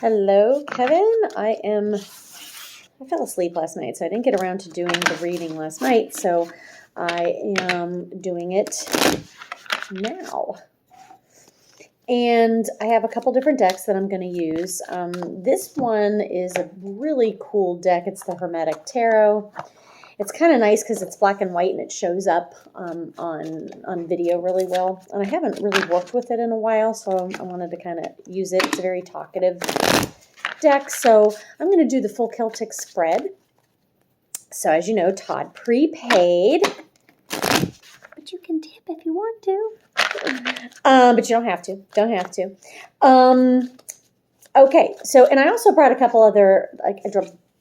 Hello, Kevin. I fell asleep last night, so I didn't get around to doing the reading last night, so I am doing it now. And I have a couple different decks that I'm going to use. This one is a really cool deck. It's the Hermetic Tarot. It's kind of nice because it's black and white and it shows up on video really well. And I haven't really worked with it in a while, so I wanted to kind of use it. It's a very talkative deck. So I'm going to do the full Celtic spread. So as you know, Todd prepaid, but you can tip if you want to. But you don't have to. Don't have to. Okay. So, and I also brought a couple other, I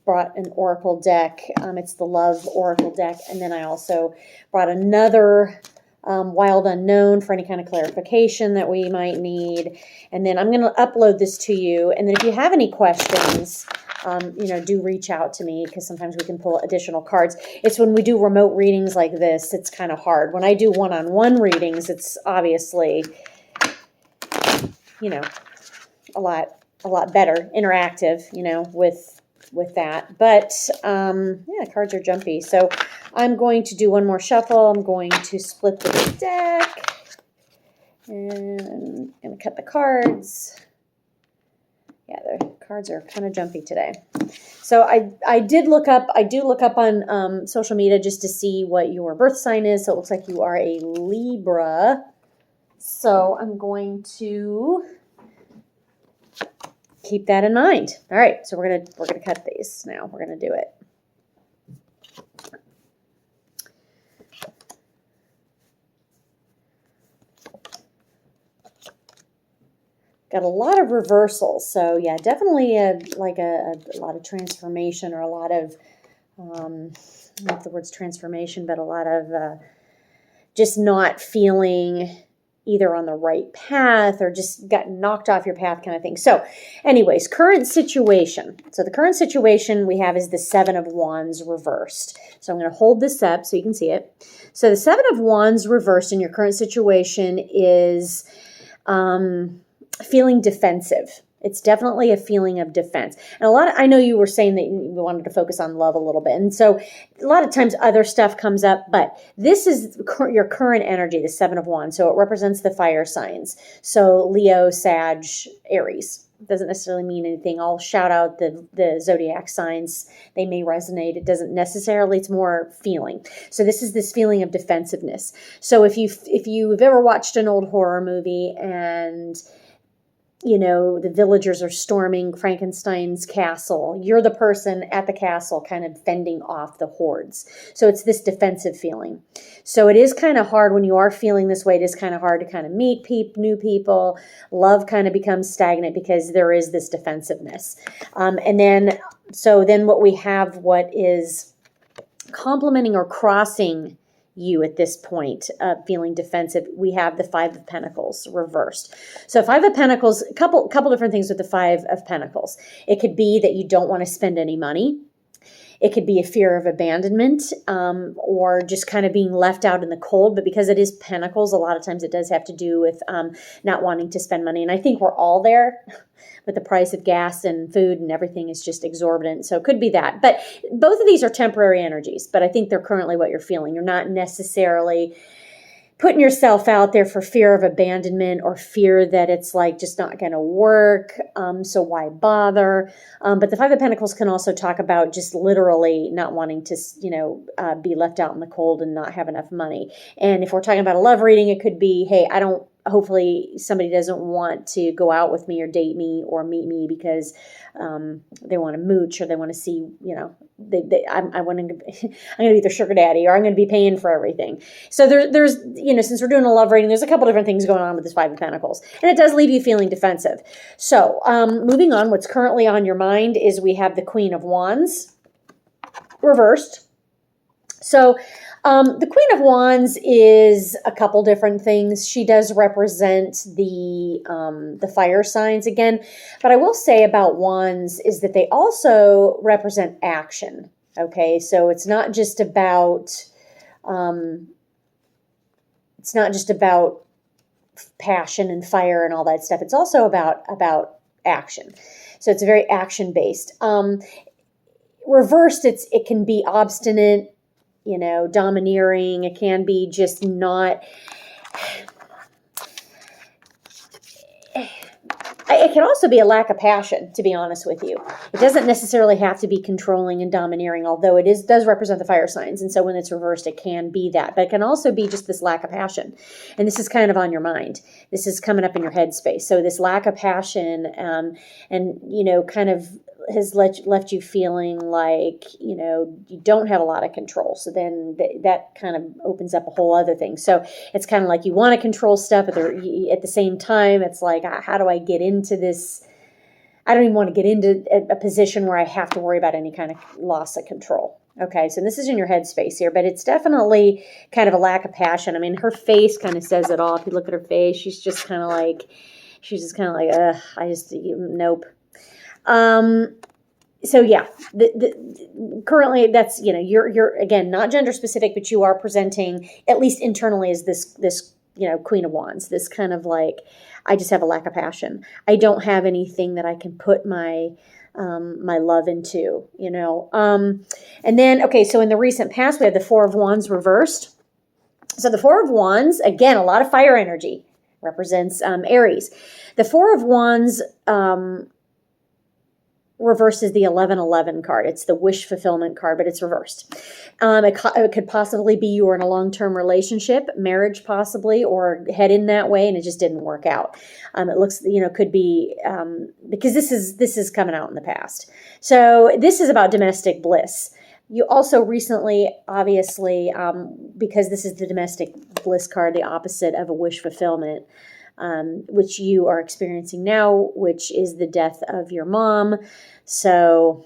brought an Oracle deck. It's the Love Oracle deck. And then I also brought another Wild Unknown for any kind of clarification that we might need. And then I'm going to upload this to you. And then if you have any questions, do reach out to me because sometimes we can pull additional cards. It's when we do remote readings like this, it's kind of hard. When I do one-on-one readings, it's obviously, a lot better, interactive, with that. But, cards are jumpy. So I'm going to do one more shuffle. I'm going to split the deck. And I'm going to cut the cards. Yeah, the cards are kind of jumpy today. So I do look up on social media just to see what your birth sign is. So it looks like you are a Libra. So I'm going to keep that in mind. All right, so we're gonna cut these now. We're gonna do it. Got a lot of reversals, so yeah, definitely a lot of transformation, or a lot of not the words transformation, but a lot of just not feeling either on the right path or just got knocked off your path kind of thing. So anyways, current situation. So the current situation we have is the Seven of Wands reversed. So I'm going to hold this up so you can see it. So the Seven of Wands reversed in your current situation is feeling defensive. It's definitely a feeling of defense. And I know you were saying that you wanted to focus on love a little bit. And so a lot of times other stuff comes up, but this is your current energy, the Seven of Wands. So it represents the fire signs. So Leo, Sag, Aries. Doesn't necessarily mean anything. I'll shout out the zodiac signs. They may resonate. It doesn't necessarily, it's more feeling. So this is this feeling of defensiveness. So if you've ever watched an old horror movie and the villagers are storming Frankenstein's castle, you're the person at the castle kind of fending off the hordes. So it's this defensive feeling. So it is kind of hard when you are feeling this way. It is kind of hard to kind of meet new people. Love kind of becomes stagnant because there is this defensiveness. And then what we have, what is complementing or crossing you at this point, feeling defensive, we have the Five of Pentacles reversed. So Five of Pentacles, a couple different things with the Five of Pentacles. It could be that you don't want to spend any money. It could be a fear of abandonment, or just kind of being left out in the cold. But because it is Pentacles, a lot of times it does have to do with not wanting to spend money. And I think we're all there. But the price of gas and food and everything is just exorbitant. So it could be that. But both of these are temporary energies. But I think they're currently what you're feeling. You're not necessarily putting yourself out there for fear of abandonment or fear that it's like just not going to work. So why bother? But the Five of Pentacles can also talk about just literally not wanting to, be left out in the cold and not have enough money. And if we're talking about a love reading, it could be, hey, hopefully somebody doesn't want to go out with me or date me or meet me because they want to mooch, or they want to see, I'm going to be their sugar daddy, or I'm going to be paying for everything. So there's, since we're doing a love reading, there's a couple different things going on with this Five of Pentacles, and it does leave you feeling defensive. So moving on, what's currently on your mind is we have the Queen of Wands reversed. So the Queen of Wands is a couple different things. She does represent the fire signs again. But I will say about wands is that they also represent action. Okay, so it's not just about passion and fire and all that stuff. It's also about action. So it's very action based. Reversed, it can be obstinate, domineering. It can be just not. It can also be a lack of passion, to be honest with you. It doesn't necessarily have to be controlling and domineering, although it does represent the fire signs. And so when it's reversed, it can be that. But it can also be just this lack of passion. And this is kind of on your mind. This is coming up in your headspace. So this lack of passion and kind of has left you feeling like, you don't have a lot of control. So then that kind of opens up a whole other thing. So it's kind of like you want to control stuff, but at the same time, it's like, how do I get into this? I don't even want to get into a position where I have to worry about any kind of loss of control. Okay, so this is in your headspace here, but it's definitely kind of a lack of passion. I mean, her face kind of says it all. If you look at her face, she's just kind of like, nope. So yeah, currently that's, you're again, not gender specific, but you are presenting at least internally as this, Queen of Wands, this kind of like, I just have a lack of passion. I don't have anything that I can put my love into, and then, okay. So in the recent past, we have the Four of Wands reversed. So the Four of Wands, again, a lot of fire energy, represents Aries. The Four of Wands, reverses the 1111 card. It's the wish fulfillment card, but it's reversed. It could possibly be you were in a long-term relationship, marriage possibly, or head in that way, and it just didn't work out. It looks, could be because this is coming out in the past. So this is about domestic bliss. You also recently, obviously, because this is the domestic bliss card, the opposite of a wish fulfillment, which you are experiencing now, which is the death of your mom. So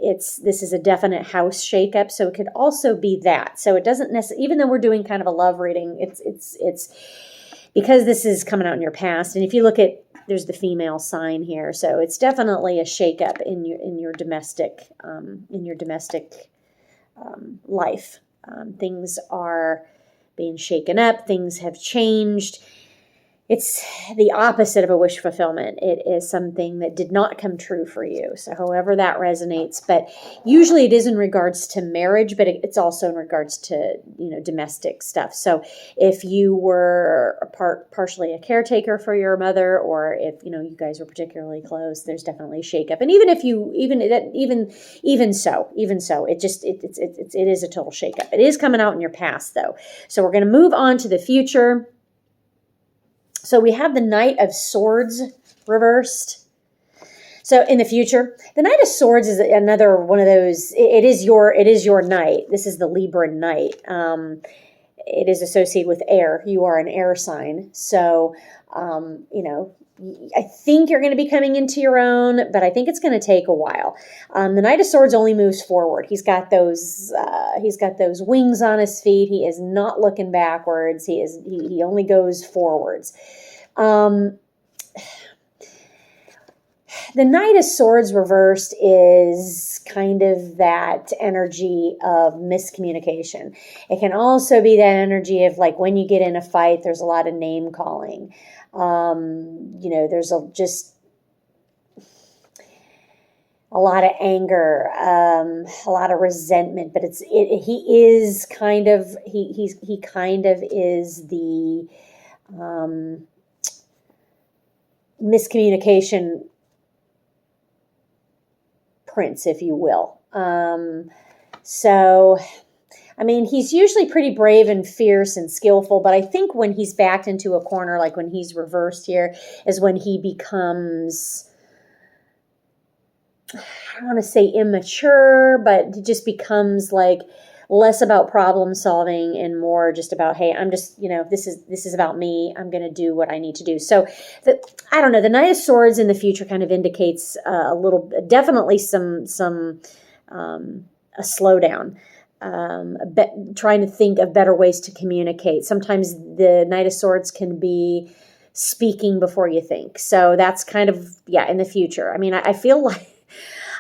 this is a definite house shakeup. So it could also be that. So it doesn't necessarily, even though we're doing kind of a love reading, it's because this is coming out in your past. And if you look at, there's the female sign here. So it's definitely a shakeup in your domestic life. Things are being shaken up. Things have changed. It's the opposite of a wish fulfillment. It is something that did not come true for you. So however that resonates, but usually it is in regards to marriage, but it's also in regards to, domestic stuff. So if you were partially a caretaker for your mother, or if, you guys were particularly close, there's definitely a shakeup. And even if you, even so, it is a total shakeup. It is coming out in your past though. So we're going to move on to the future. So we have the Knight of Swords reversed. So in the future, the Knight of Swords is another one of those. It is your knight. This is the Libra Knight. It is associated with air. You are an air sign. So, I think you're going to be coming into your own, but I think it's going to take a while. The Knight of Swords only moves forward. He's got those wings on his feet. He is not looking backwards. He only goes forwards. The Knight of Swords reversed is kind of that energy of miscommunication. It can also be that energy of like when you get in a fight, there's a lot of name calling. There's just a lot of anger, a lot of resentment, but he kind of is the miscommunication prince, if you will. He's usually pretty brave and fierce and skillful, but I think when he's backed into a corner, like when he's reversed here, is when he becomes, I don't want to say immature, but it just becomes like less about problem solving and more just about, hey, I'm just, this is about me. I'm going to do what I need to do. So I don't know, the Knight of Swords in the future kind of indicates definitely some a slowdown. Trying to think of better ways to communicate. Sometimes the Knight of Swords can be speaking before you think. So that's kind of, in the future. I feel like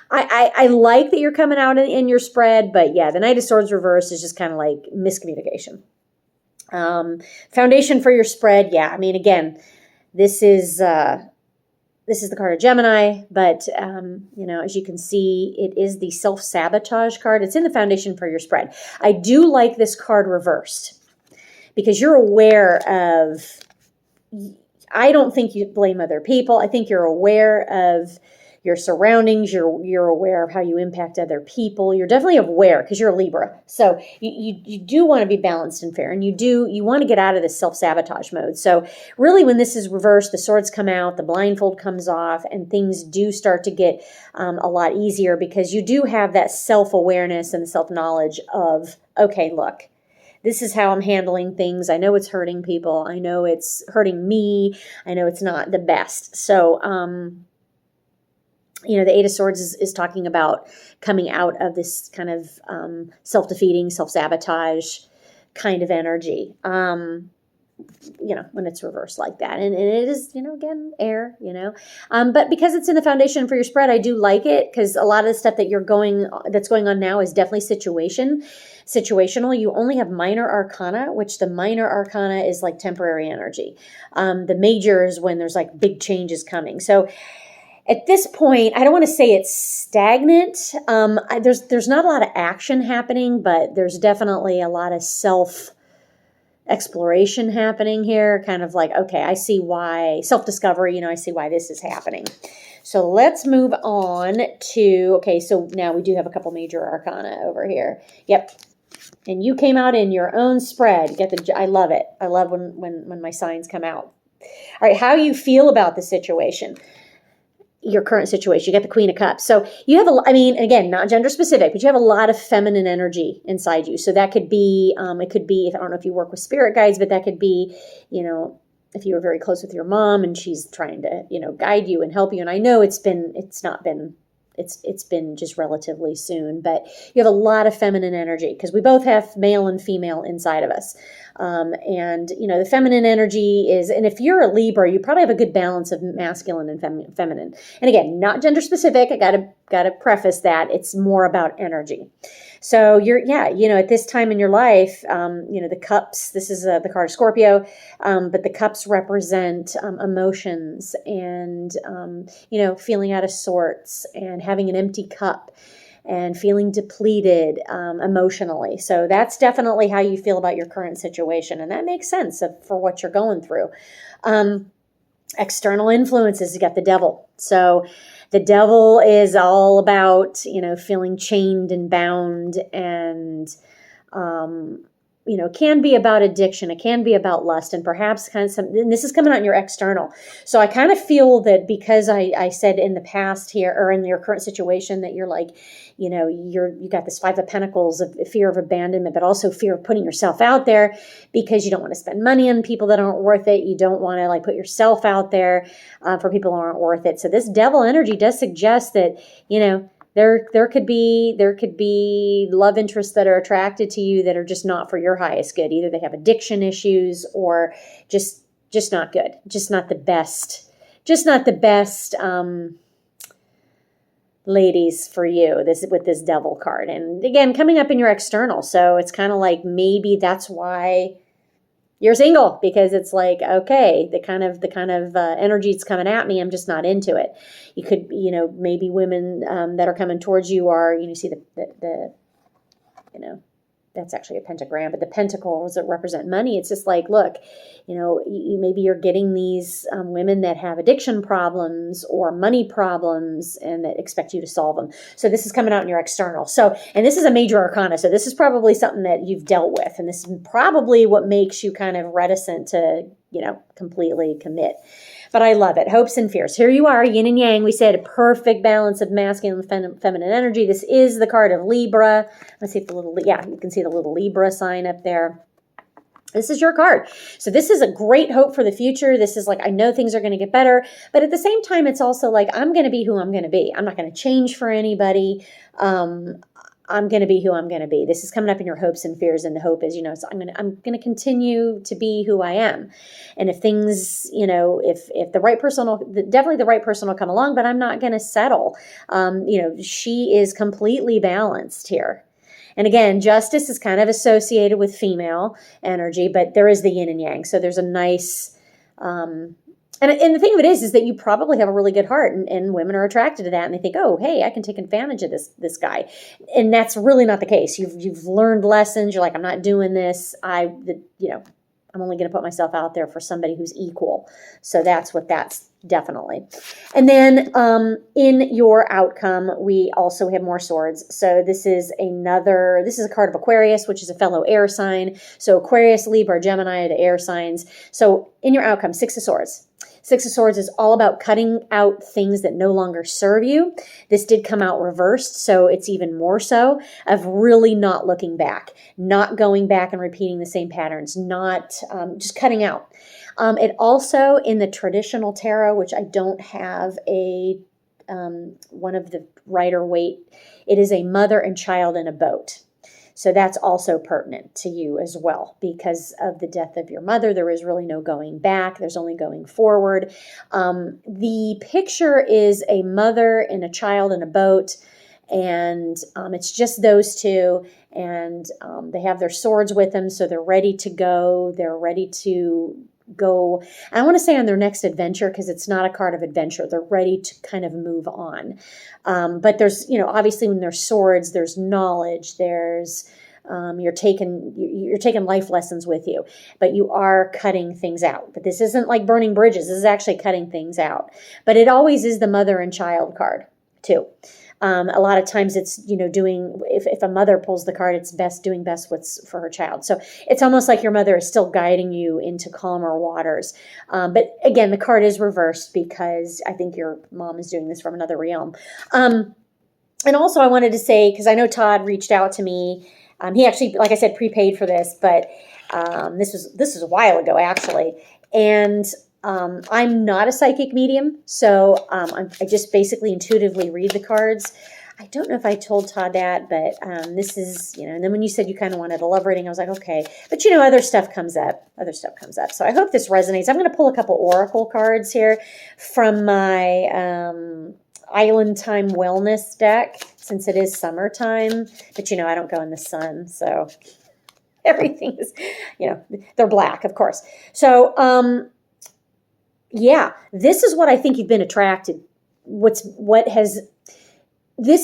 I like that you're coming out in your spread, but the Knight of Swords reverse is just kind of like miscommunication. Foundation for your spread. Again, this is, this is the card of Gemini, but, as you can see, it is the self-sabotage card. It's in the foundation for your spread. I do like this card reversed because you're aware of, I don't think you blame other people. I think you're aware of your surroundings. You're aware of how you impact other people. You're definitely aware because you're a Libra. So you do want to be balanced and fair, and you want to get out of this self-sabotage mode. So really, when this is reversed, the swords come out, the blindfold comes off, and things do start to get a lot easier because you do have that self-awareness and the self-knowledge of, okay, look, this is how I'm handling things. I know it's hurting people. I know it's hurting me. I know it's not the best. So, the Eight of Swords is talking about coming out of this kind of self-defeating, self-sabotage kind of energy, when it's reversed like that. And it is, again, air, But because it's in the foundation for your spread, I do like it because a lot of the stuff that's going on now is definitely situational. You only have minor arcana, which the minor arcana is like temporary energy. The major is when there's like big changes coming. So at this point, I don't want to say it's stagnant. There's not a lot of action happening, but there's definitely a lot of self-exploration happening here. Kind of like, okay, I see why, self-discovery, I see why this is happening. So let's move on to, okay, so now we do have a couple major arcana over here. Yep. And you came out in your own spread. I love it. I love when my signs come out. All right, how you feel about the situation. Your current situation. You got the Queen of Cups. So you have again, not gender specific, but you have a lot of feminine energy inside you. So that could be, it could be, I don't know if you work with spirit guides, but that could be, if you were very close with your mom and she's trying to, guide you and help you. And I know it's been just relatively soon, but you have a lot of feminine energy because we both have male and female inside of us. The feminine energy is, and if you're a Libra, you probably have a good balance of masculine and feminine. And again, not gender specific. I gotta preface that it's more about energy. So at this time in your life, the cups, this is the card of Scorpio, but the cups represent emotions and, feeling out of sorts and having an empty cup and feeling depleted emotionally. So that's definitely how you feel about your current situation. And that makes sense for what you're going through. External influences, you got the devil. So the devil is all about, feeling chained and bound and, can be about addiction. It can be about lust and perhaps and this is coming out in your external. So I kind of feel that because I said in the past here or in your current situation that you're like, you got this Five of Pentacles of fear of abandonment, but also fear of putting yourself out there because you don't want to spend money on people that aren't worth it. You don't want to put yourself out there for people who aren't worth it. So this devil energy does suggest that, there could be love interests that are attracted to you that are just not for your highest good. Either they have addiction issues or just not good, just not the best ladies for you. This with this devil card, and again coming up in your external. So it's kind of like maybe that's why you're single, because it's like, okay, the kind of energy that's coming at me, I'm just not into it. You could, maybe women that are coming towards you are, see the that's actually a pentagram, but the pentacles that represent money. It's just like, look, maybe you're getting these women that have addiction problems or money problems and that expect you to solve them. So this is coming out in your external. So, and this is a major arcana. So this is probably something that you've dealt with. And this is probably what makes you kind of reticent to, completely commit. But I love it. Hopes and fears. Here you are, yin and yang. We said a perfect balance of masculine and feminine energy. This is the card of Libra. Let's see if you can see the little Libra sign up there. This is your card. So this is a great hope for the future. This is like, I know things are going to get better, but at the same time, it's also like, I'm going to be who I'm going to be. I'm not going to change for anybody. I'm going to be who I'm going to be. This is coming up in your hopes and fears. And the hope is, so I'm going to continue to be who I am. And if things, if the right person definitely the right person will come along, but I'm not going to settle. She is completely balanced here. And again, justice is kind of associated with female energy, but there is the yin and yang. So there's a nice, And the thing of it is that you probably have a really good heart, and women are attracted to that, and they think, oh, hey, I can take advantage of this guy, and that's really not the case. You've learned lessons. You're like, I'm not doing this. I'm only going to put myself out there for somebody who's equal. So that's definitely. And then in your outcome, we also have more swords. So this is a card of Aquarius, which is a fellow air sign. So Aquarius, Libra, Gemini, the air signs. So in your outcome, Six of Swords. Six of Swords is all about cutting out things that no longer serve you. This did come out reversed, so it's even more so of really not looking back, not going back and repeating the same patterns, not just cutting out. It also, in the traditional tarot, which I don't have one of the Rider-Waite, it is a mother and child in a boat. So that's also pertinent to you as well. Because of the death of your mother, there is really no going back. There's only going forward. The picture is a mother and a child in a boat, and it's just those two, and they have their swords with them, so they're ready to go. They're ready to go, I want to say, on their next adventure, because it's not a card of adventure. They're ready to kind of move on. But there's, obviously when there's swords, there's knowledge, there's you're taking life lessons with you, but you are cutting things out. But this isn't like burning bridges. This is actually cutting things out. But it always is the mother and child card too. A lot of times it's, if a mother pulls the card, it's doing best what's for her child. So it's almost like your mother is still guiding you into calmer waters. But again, the card is reversed because I think your mom is doing this from another realm. And also I wanted to say, because I know Todd reached out to me. He actually, like I said, prepaid for this, but this was a while ago actually. And I'm not a psychic medium, so I just basically intuitively read the cards. I don't know if I told Todd that, but this is, and then when you said you kind of wanted a love reading, I was like, okay. But, other stuff comes up. So I hope this resonates. I'm going to pull a couple oracle cards here from my Island Time Wellness deck, since it is summertime. But, I don't go in the sun, so everything is, they're black, of course. So, yeah, this is what I think you've been attracted. This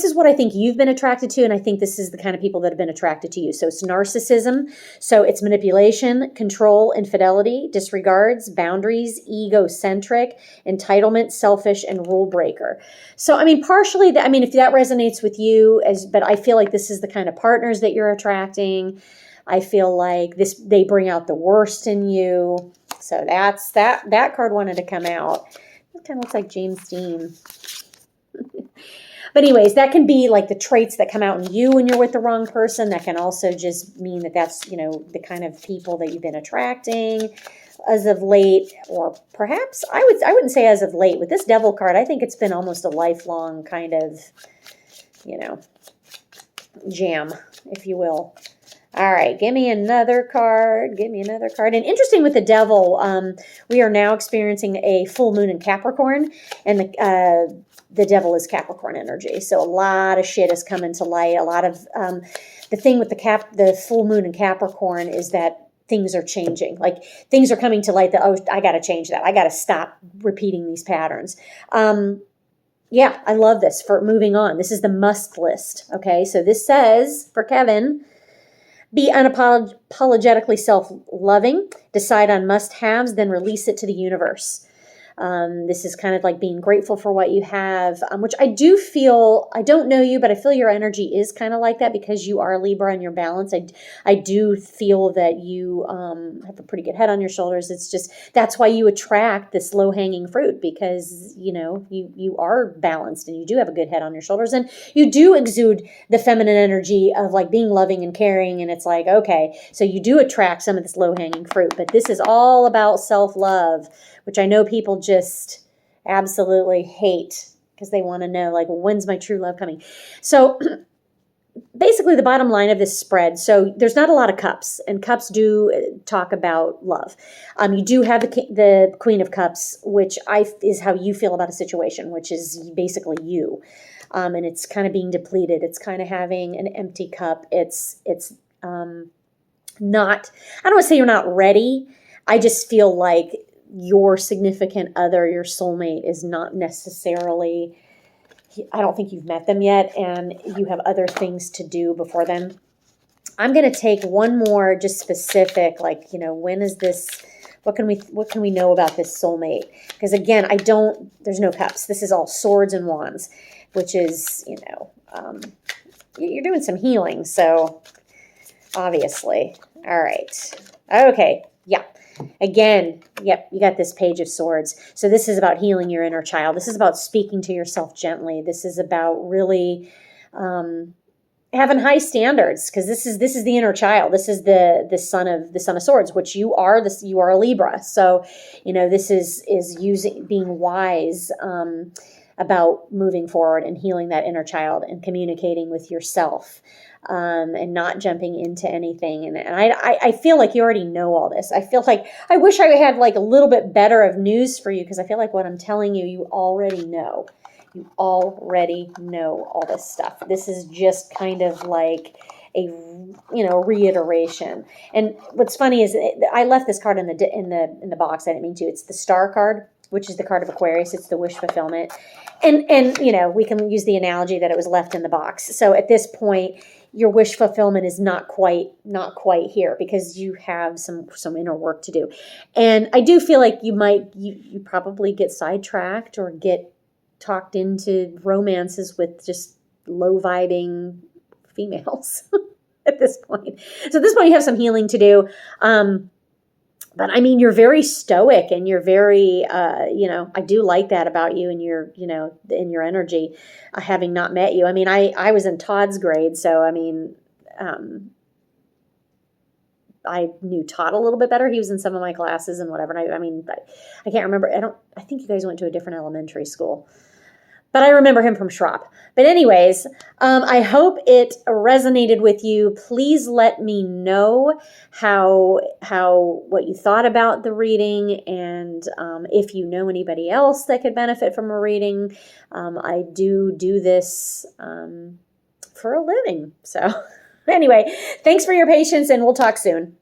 is what I think you've been attracted to, and I think this is the kind of people that have been attracted to you. So it's narcissism, so it's manipulation, control, infidelity, disregards, boundaries, egocentric, entitlement, selfish, and rule breaker. So, partially, if that resonates with you, but I feel like this is the kind of partners that you're attracting. I feel like they bring out the worst in you. So that's that card wanted to come out. It kind of looks like James Dean. But anyways, that can be like the traits that come out in you when you're with the wrong person. That can also just mean that's, the kind of people that you've been attracting as of late, or perhaps I wouldn't say as of late. With this Devil card, I think it's been almost a lifelong kind of, jam, if you will. All right, give me another card. And interesting with the Devil, we are now experiencing a full moon in Capricorn, and the Devil is Capricorn energy. So a lot of shit is coming to light. A lot of the thing with the full moon in Capricorn is that things are changing. Like things are coming to light that, I got to change that. I got to stop repeating these patterns. Yeah, I love this for moving on. This is the must list. Okay, so this says for Kevin, be unapologetically self-loving, decide on must-haves, then release it to the universe. This is kind of like being grateful for what you have, which I do feel, I don't know you, but I feel your energy is kind of like that because you are Libra and you're balanced. I do feel that you have a pretty good head on your shoulders. It's just, that's why you attract this low-hanging fruit because, you are balanced and you do have a good head on your shoulders and you do exude the feminine energy of like being loving and caring. And it's like, okay, so you do attract some of this low-hanging fruit, but this is all about self-love, which I know people just absolutely hate because they want to know, like, well, when's my true love coming? So basically the bottom line of this spread, so there's not a lot of cups, and cups do talk about love. You do have the Queen of Cups, which is how you feel about a situation, which is basically you. And it's kind of being depleted. It's kind of having an empty cup. It's not, I don't want to say you're not ready. I just feel like your significant other, your soulmate, is not necessarily, I don't think you've met them yet, and you have other things to do before then. I'm going to take one more just specific, like, when is this, what can we know about this soulmate? Because again, there's no cups. This is all swords and wands, which is, you're doing some healing. So obviously, all right. Okay. Yeah. Again, yep, you got this Page of Swords. So this is about healing your inner child. This is about speaking to yourself gently. This is about really having high standards, because this is the inner child. This is the son of swords, which you are. You are a Libra. So, this is being wise about moving forward and healing that inner child and communicating with yourself. And not jumping into anything. And I feel like you already know all this. I feel like I wish I had like a little bit better of news for you, because I feel like what I'm telling you, you already know. You already know all this stuff. This is just kind of like a reiteration. And what's funny is I left this card in the box. I didn't mean to. It's the Star card, which is the card of Aquarius. It's the wish fulfillment. And we can use the analogy that it was left in the box. So at this point, your wish fulfillment is not quite here, because you have some inner work to do. And I do feel like you probably get sidetracked or get talked into romances with just low vibing females at this point. So at this point, you have some healing to do. But I mean, you're very stoic, and you're very, I do like that about you, and you're, in your energy, having not met you. I mean, I was in Todd's grade, so I mean, I knew Todd a little bit better. He was in some of my classes and whatever. And I can't remember. I think you guys went to a different elementary school. But I remember him from Schropp. But anyways, I hope it resonated with you. Please let me know what you thought about the reading, and if you know anybody else that could benefit from a reading. I do this for a living. So anyway, thanks for your patience, and we'll talk soon.